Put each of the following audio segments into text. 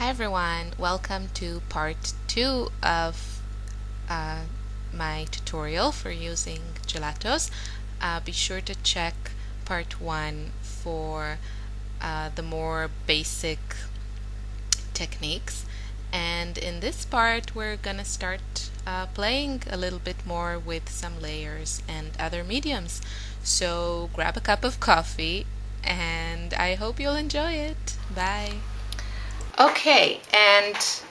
Hi everyone, welcome to part 2 of my tutorial for using Gelatos. Be sure to check part 1 for the more basic techniques, and in this part we're gonna start playing a little bit more with some layers and other mediums. So grab a cup of coffee and I hope you'll enjoy it. Bye! Okay, and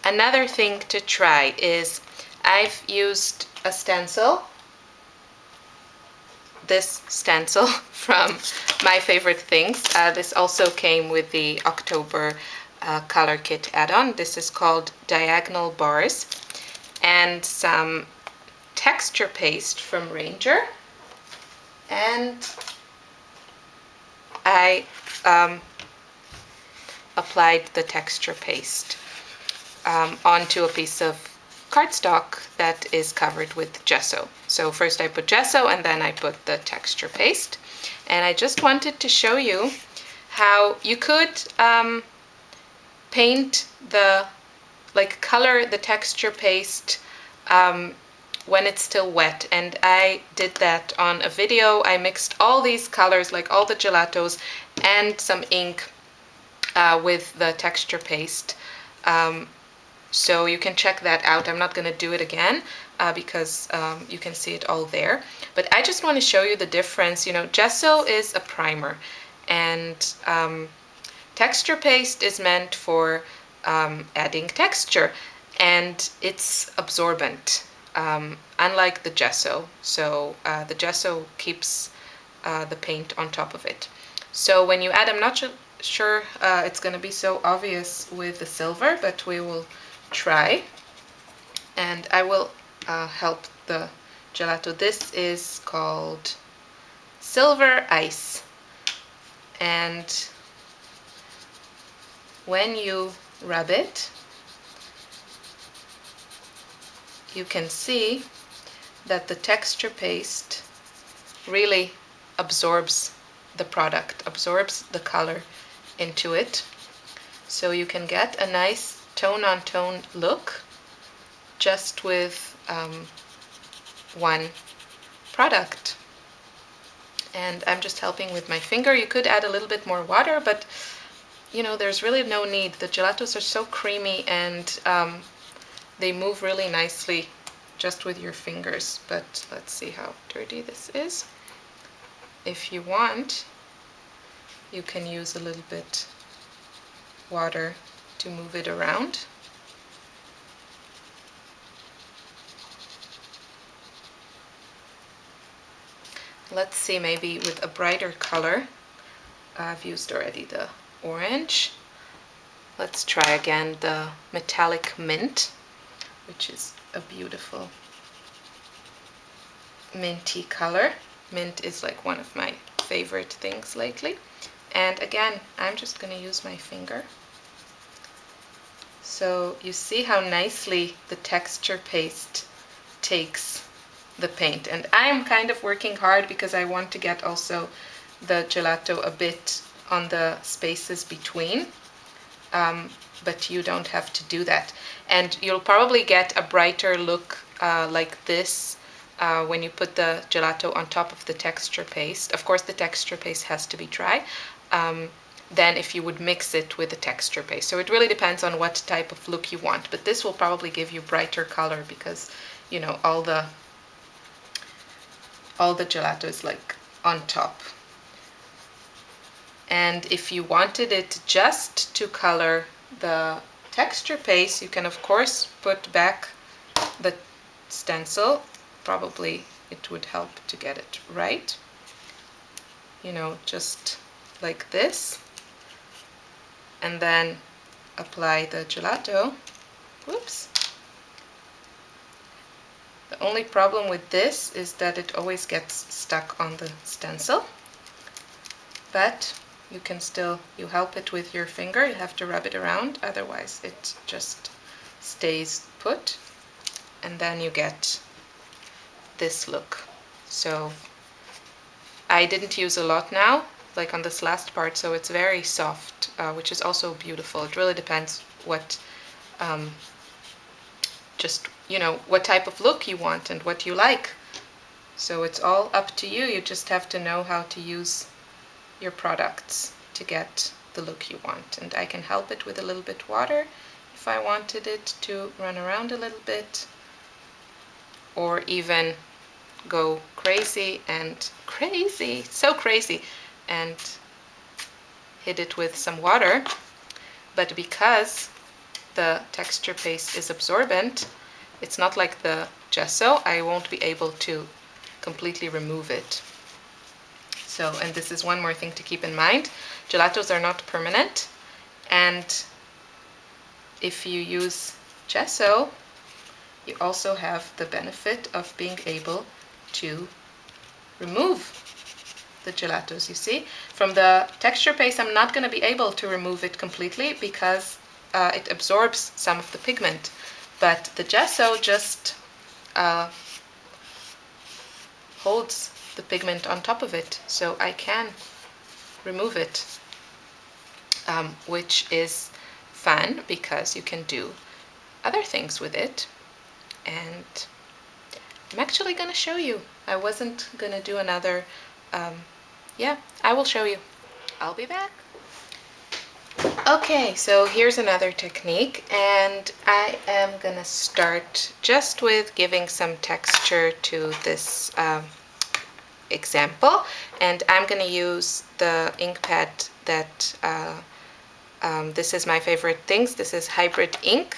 another thing to try is I've used a stencil, this stencil from My Favorite Things. This also came with the October color kit add-on. This is called Diagonal Bars, and some texture paste from Ranger, and I applied the texture paste onto a piece of cardstock that is covered with gesso. So first I put gesso and then I put the texture paste. And I just wanted to show you how you could paint color the texture paste when it's still wet. And I did that on a video. I mixed all these colors, like all the gelatos and some ink with the texture paste. So you can check that out. I'm not going to do it again because you can see it all there. But I just want to show you the difference. You know, gesso is a primer, and texture paste is meant for adding texture, and it's absorbent, unlike the gesso. So the gesso keeps the paint on top of it. So when you add, I'm not sure it's going to be so obvious with the silver, but we will try, and I will help the gelato. This is called Silver Ice, and when you rub it, you can see that the texture paste really absorbs the product, absorbs the color into it. So you can get a nice tone-on-tone look just with one product. And I'm just helping with my finger. You could add a little bit more water, but you know, there's really no need. The gelatos are so creamy, and they move really nicely just with your fingers. But let's see how dirty this is. If you want, you can use a little bit water to move it around. Let's see, maybe with a brighter color. I've used already the orange. Let's try again the metallic mint, which is a beautiful minty color. Mint is like one of my favorite things lately. And again, I'm just going to use my finger. So you see how nicely the texture paste takes the paint. And I'm kind of working hard because I want to get also the gelato a bit on the spaces between. But you don't have to do that. And you'll probably get a brighter look like this when you put the gelato on top of the texture paste. Of course, the texture paste has to be dry. Than if you would mix it with the texture paste. So it really depends on what type of look you want. But this will probably give you brighter color because, you know, all the gelato is like on top. And if you wanted it just to color the texture paste, you can of course put back the stencil. Probably it would help to get it right. You know, just like this. And then apply the gelato. Whoops. The only problem with this is that it always gets stuck on the stencil. But you can still, you help it with your finger. You have to rub it around, otherwise it just stays put. And then you get this look. So I didn't use a lot now, like on this last part, so it's very soft, which is also beautiful. It really depends what, just, you know, what type of look you want and what you like. So it's all up to you. You just have to know how to use your products to get the look you want. And I can help it with a little bit water if I wanted it to run around a little bit, or even go crazy and so crazy, and hit it with some water. But because the texture paste is absorbent, it's not like the gesso, I won't be able to completely remove it. So, and this is one more thing to keep in mind, gelatos are not permanent, and if you use gesso, you also have the benefit of being able to remove the gelatos. You see, from the texture paste I'm not going to be able to remove it completely because it absorbs some of the pigment, but the gesso just holds the pigment on top of it, so I can remove it, which is fun because you can do other things with it. And I'm actually going to show you. I wasn't going to do another, yeah, I will show you. I'll be back. Okay, so here's another technique, and I am gonna start just with giving some texture to this example, and I'm gonna use the ink pad that this is my favorite things. This is Hybrid ink,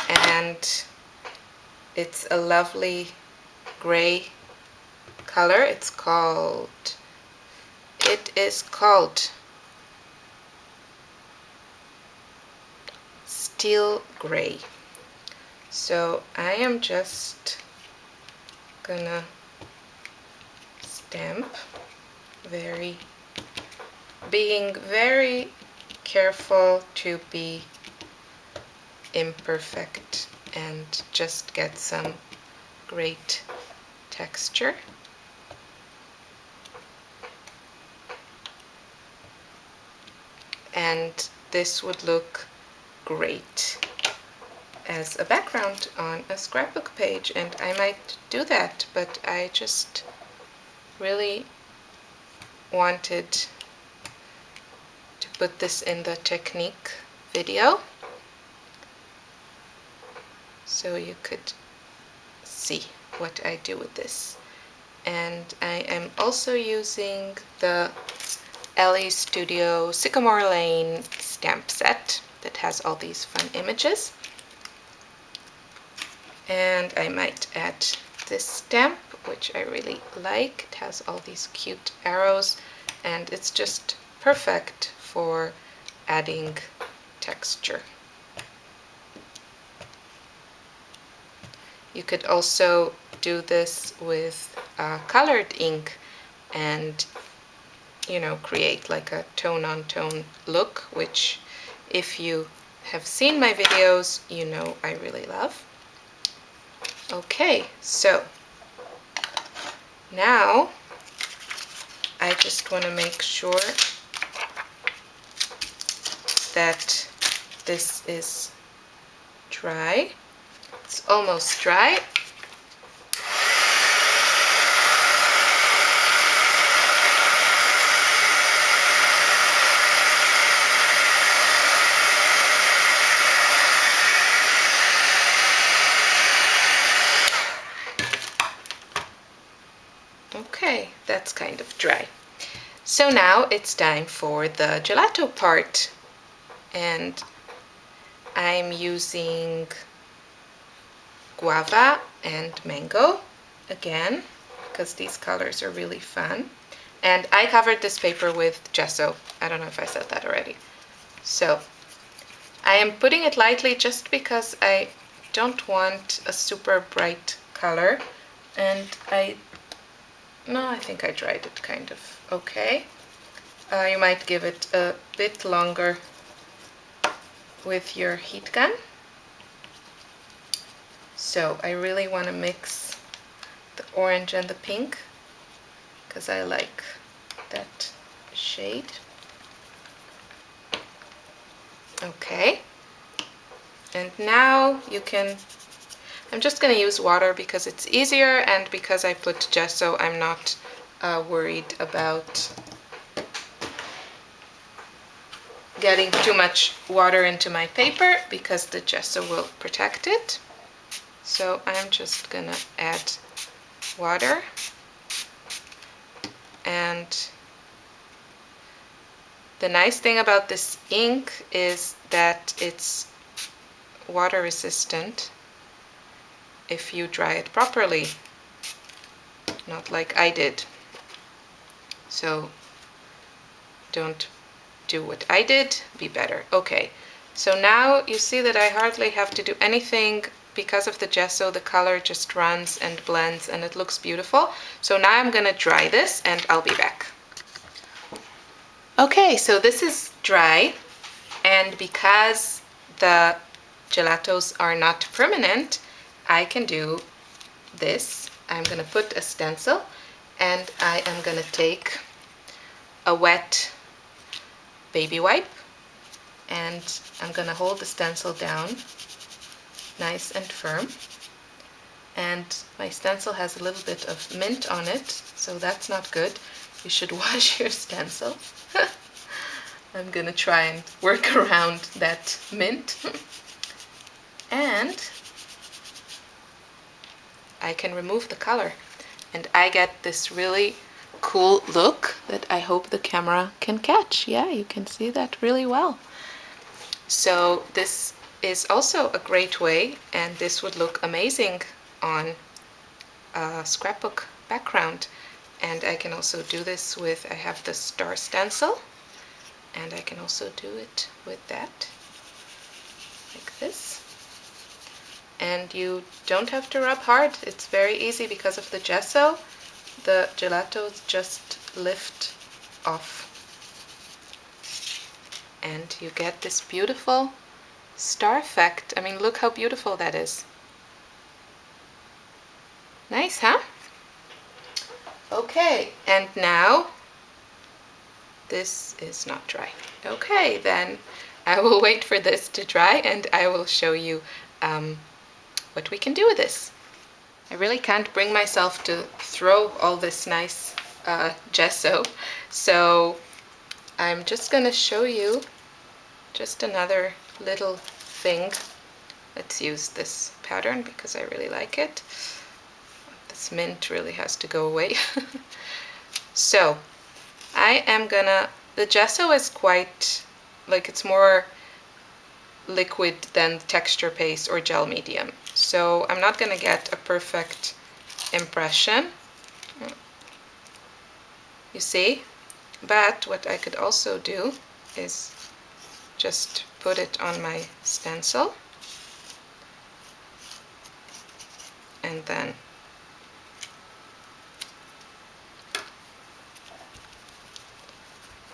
and it's a lovely gray color. It is called Steel Gray. So I am just gonna stamp, being very careful to be imperfect and just get some great texture. And this would look great as a background on a scrapbook page, and I might do that, but I just really wanted to put this in the technique video so you could see what I do with this. And I am also using the Ellie Studio Sycamore Lane stamp set that has all these fun images. And I might add this stamp, which I really like. It has all these cute arrows, and it's just perfect for adding texture. You could also do this with colored ink and, you know, create like a tone-on-tone look, which if you have seen my videos, you know I really love. Okay, so now I just want to make sure that this is dry. It's almost dry. Okay, that's kind of dry. So now it's time for the gelato part, and I'm using guava and mango again because these colors are really fun. And I covered this paper with gesso. I don't know if I said that already. So I am putting it lightly just because I don't want a super bright color, and I think I dried it kind of okay. You might give it a bit longer with your heat gun. So I really want to mix the orange and the pink because I like that shade. Okay. And now you can, I'm just going to use water because it's easier, and because I put gesso, I'm not worried about getting too much water into my paper because the gesso will protect it. So I'm just going to add water, and the nice thing about this ink is that it's water resistant if you dry it properly, not like I did. So don't do what I did, be better. Okay, so now you see that I hardly have to do anything because of the gesso. The color just runs and blends and it looks beautiful. So now I'm gonna dry this and I'll be back. Okay, so this is dry, and because the gelatos are not permanent, I can do this. I'm gonna put a stencil, and I am gonna take a wet baby wipe, and I'm gonna hold the stencil down nice and firm. And my stencil has a little bit of mint on it, so that's not good. You should wash your stencil. I'm gonna try and work around that mint. And I can remove the color, and I get this really cool look that I hope the camera can catch. Yeah, you can see that really well. So this is also a great way, and this would look amazing on a scrapbook background. And I can also do this with, I have the star stencil, and I can also do it with that, like this. And you don't have to rub hard, it's very easy because of the gesso. The gelatos just lift off, and you get this beautiful star effect. I mean, look how beautiful that is. Nice, huh? Okay, and now this is not dry. Okay, then I will wait for this to dry and I will show you what we can do with this. I really can't bring myself to throw all this nice gesso, so I'm just gonna show you just another little thing. Let's use this pattern because I really like it. This mint really has to go away. So I am gonna, the gesso is quite, like, it's more liquid than texture paste or gel medium. So I'm not gonna get a perfect impression, you see? But what I could also do is just put it on my stencil, and then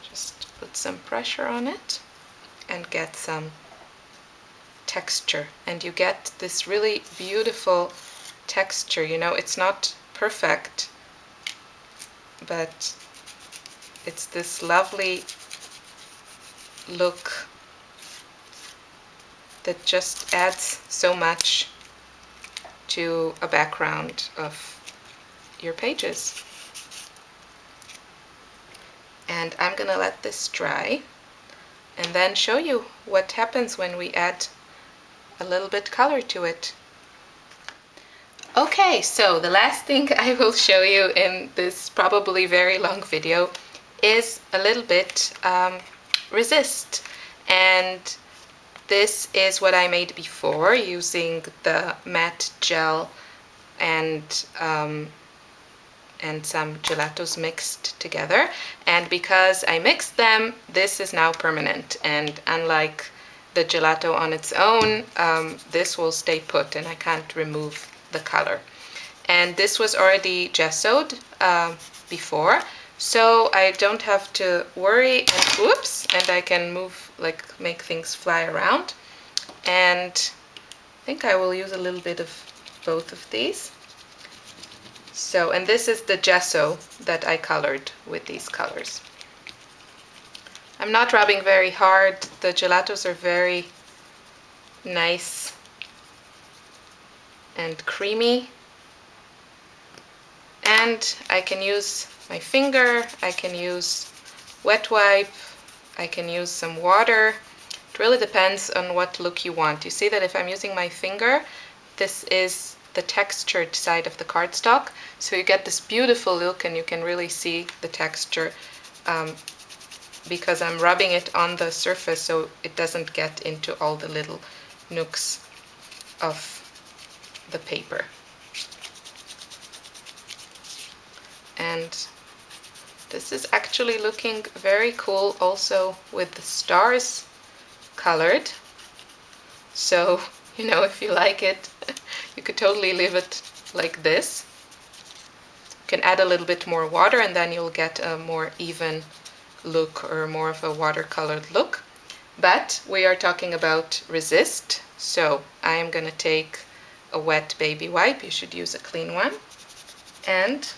just put some pressure on it and get some texture, and you get this really beautiful texture. You know, it's not perfect, but it's this lovely look that just adds so much to a background of your pages. And I'm gonna let this dry and then show you what happens when we add a little bit color to it. Okay, so the last thing I will show you in this probably very long video is a little bit resist, and this is what I made before using the matte gel and some gelatos mixed together. And because I mixed them, this is now permanent, and unlike the gelato on its own, this will stay put and I can't remove the color. And this was already gessoed before, so I don't have to worry, and whoops, and I can move, like, make things fly around. And I think I will use a little bit of both of these. So, and this is the gesso that I colored with these colors. I'm not rubbing very hard. The gelatos are very nice and creamy. And I can use my finger, I can use wet wipe, I can use some water. It really depends on what look you want. You see that if I'm using my finger, this is the textured side of the cardstock. So you get this beautiful look and you can really see the texture because I'm rubbing it on the surface so it doesn't get into all the little nooks of the paper. And this is actually looking very cool also with the stars colored. So, you know, if you like it, you could totally leave it like this. You can add a little bit more water and then you'll get a more even look or more of a watercolored look. But we are talking about resist, so I am going to take a wet baby wipe. You should use a clean one. And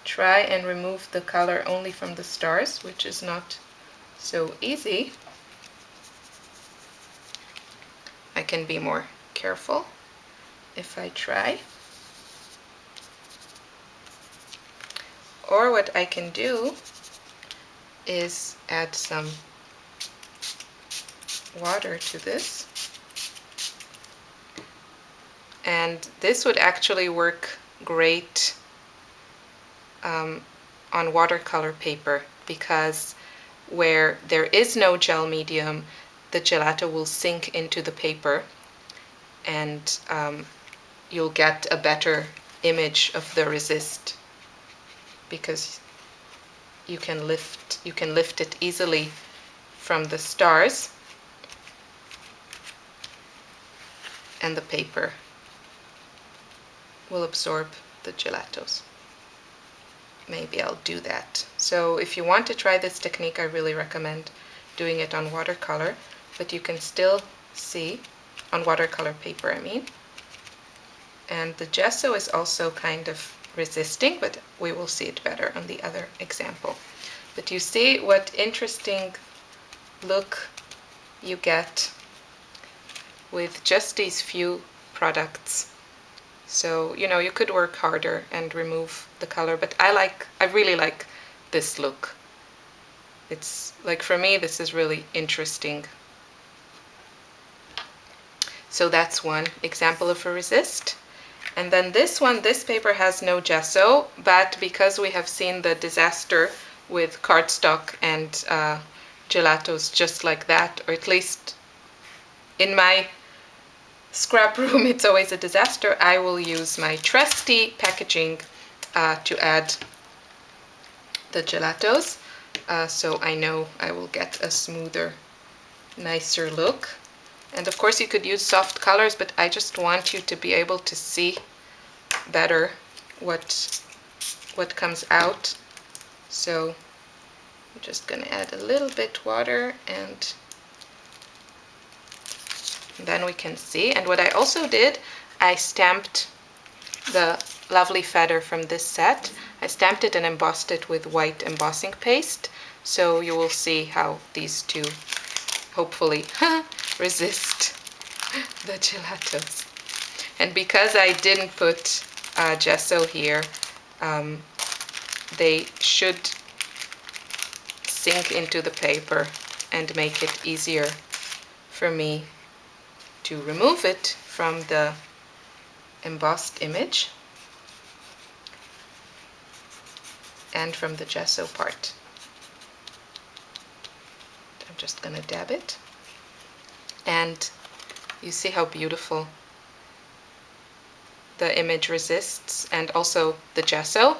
try and remove the color only from the stars, which is not so easy. I can be more careful if I try. Or what I can do is add some water to this. And this would actually work great on watercolor paper because where there is no gel medium, the gelato will sink into the paper and you'll get a better image of the resist because you can lift it easily from the stars and the paper will absorb the gelatos. Maybe I'll do that. So if you want to try this technique, I really recommend doing it on watercolor, but you can still see on watercolor paper, I mean. And the gesso is also kind of resisting, but we will see it better on the other example. But you see what interesting look you get with just these few products. So, you know, you could work harder and remove the color, but I really like this look. It's like, for me, this is really interesting. So that's one example of a resist. And then this one, this paper has no gesso, but because we have seen the disaster with cardstock and gelatos just like that, or at least in my scrap room it's always a disaster, I will use my trusty packaging to add the gelatos, so I know I will get a smoother, nicer look. And of course you could use soft colors, but I just want you to be able to see better what comes out. So I'm just going to add a little bit water and then we can see. And what I also did, I stamped the lovely feather from this set. I stamped it and embossed it with white embossing paste. So you will see how these two hopefully resist the gelatos. And because I didn't put gesso here, they should sink into the paper and make it easier for me to remove it from the embossed image and from the gesso part. I'm just going to dab it, and you see how beautiful the image resists, and also the gesso.